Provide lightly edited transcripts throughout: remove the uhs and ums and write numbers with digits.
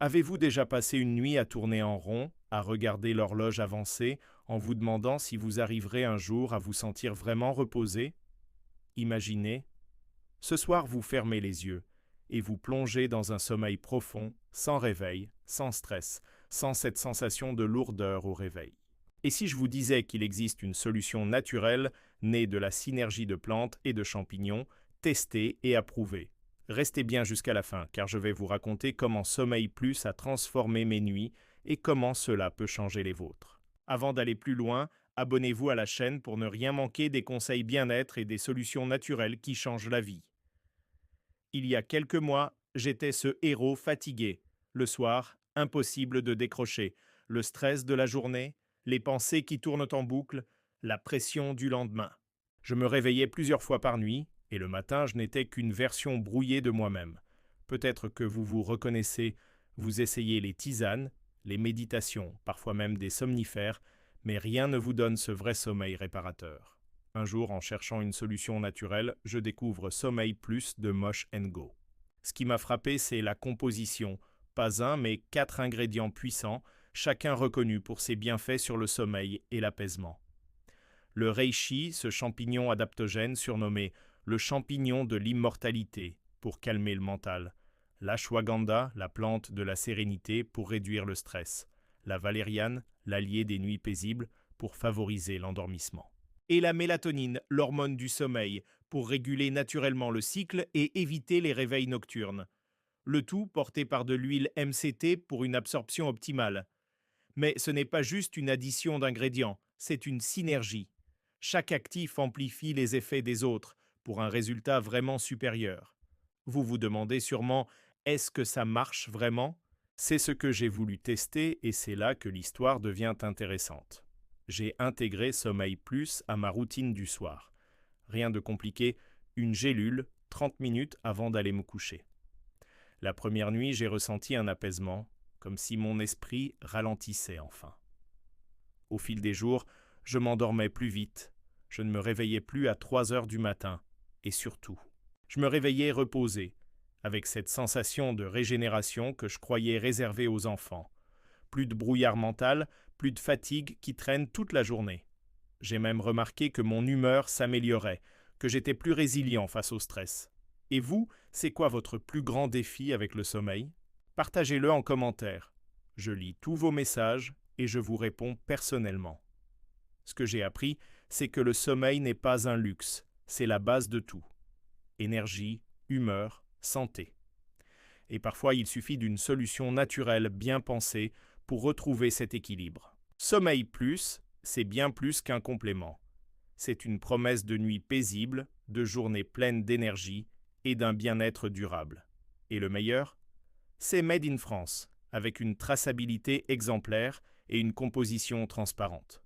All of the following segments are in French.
Avez-vous déjà passé une nuit à tourner en rond, à regarder l'horloge avancer, en vous demandant si vous arriverez un jour à vous sentir vraiment reposé? Imaginez, ce soir vous fermez les yeux et vous plongez dans un sommeil profond, sans réveil, sans stress, sans cette sensation de lourdeur au réveil. Et si je vous disais qu'il existe une solution naturelle, née de la synergie de plantes et de champignons, testée et approuvée? Restez bien jusqu'à la fin, car je vais vous raconter comment Sommeil Plus a transformé mes nuits et comment cela peut changer les vôtres. Avant d'aller plus loin, abonnez-vous à la chaîne pour ne rien manquer des conseils bien-être et des solutions naturelles qui changent la vie. Il y a quelques mois, j'étais ce héros fatigué. Le soir, impossible de décrocher. Le stress de la journée, les pensées qui tournent en boucle, la pression du lendemain. Je me réveillais plusieurs fois par nuit, et le matin, je n'étais qu'une version brouillée de moi-même. Peut-être que vous vous reconnaissez, vous essayez les tisanes, les méditations, parfois même des somnifères, mais rien ne vous donne ce vrai sommeil réparateur. Un jour, en cherchant une solution naturelle, je découvre Sommeil Plus de Mosh Go. Ce qui m'a frappé, c'est la composition. Pas un, mais 4 ingrédients puissants, chacun reconnu pour ses bienfaits sur le sommeil et l'apaisement. Le reishi, ce champignon adaptogène surnommé le champignon de l'immortalité, pour calmer le mental. L'ashwagandha, la plante de la sérénité, pour réduire le stress. La valériane, l'allié des nuits paisibles, pour favoriser l'endormissement. Et la mélatonine, l'hormone du sommeil, pour réguler naturellement le cycle et éviter les réveils nocturnes. Le tout porté par de l'huile MCT pour une absorption optimale. Mais ce n'est pas juste une addition d'ingrédients, c'est une synergie. Chaque actif amplifie les effets des autres pour un résultat vraiment supérieur. Vous vous demandez sûrement, est-ce que ça marche vraiment? C'est ce que j'ai voulu tester et c'est là que l'histoire devient intéressante. J'ai intégré Sommeil Plus à ma routine du soir. Rien de compliqué, une gélule, 30 minutes avant d'aller me coucher. La première nuit, j'ai ressenti un apaisement, comme si mon esprit ralentissait enfin. Au fil des jours, je m'endormais plus vite, je ne me réveillais plus à 3 heures du matin, et surtout, je me réveillais reposé, avec cette sensation de régénération que je croyais réservée aux enfants. Plus de brouillard mental, plus de fatigue qui traîne toute la journée. J'ai même remarqué que mon humeur s'améliorait, que j'étais plus résilient face au stress. Et vous, c'est quoi votre plus grand défi avec le sommeil? Partagez-le en commentaire. Je lis tous vos messages et je vous réponds personnellement. Ce que j'ai appris, c'est que le sommeil n'est pas un luxe, c'est la base de tout. Énergie, humeur, santé. Et parfois, il suffit d'une solution naturelle bien pensée pour retrouver cet équilibre. Sommeil Plus, c'est bien plus qu'un complément. C'est une promesse de nuit paisible, de journées pleines d'énergie et d'un bien-être durable. Et le meilleur? C'est Made in France, avec une traçabilité exemplaire et une composition transparente.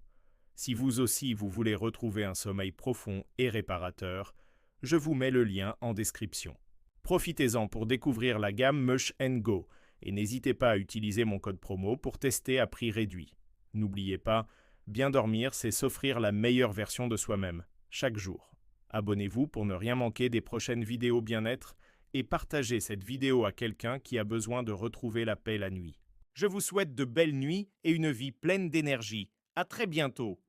Si vous aussi vous voulez retrouver un sommeil profond et réparateur, je vous mets le lien en description. Profitez-en pour découvrir la gamme Mosh Go et n'hésitez pas à utiliser mon code promo pour tester à prix réduit. N'oubliez pas, bien dormir, c'est s'offrir la meilleure version de soi-même, chaque jour. Abonnez-vous pour ne rien manquer des prochaines vidéos bien-être et partagez cette vidéo à quelqu'un qui a besoin de retrouver la paix la nuit. Je vous souhaite de belles nuits et une vie pleine d'énergie. À très bientôt.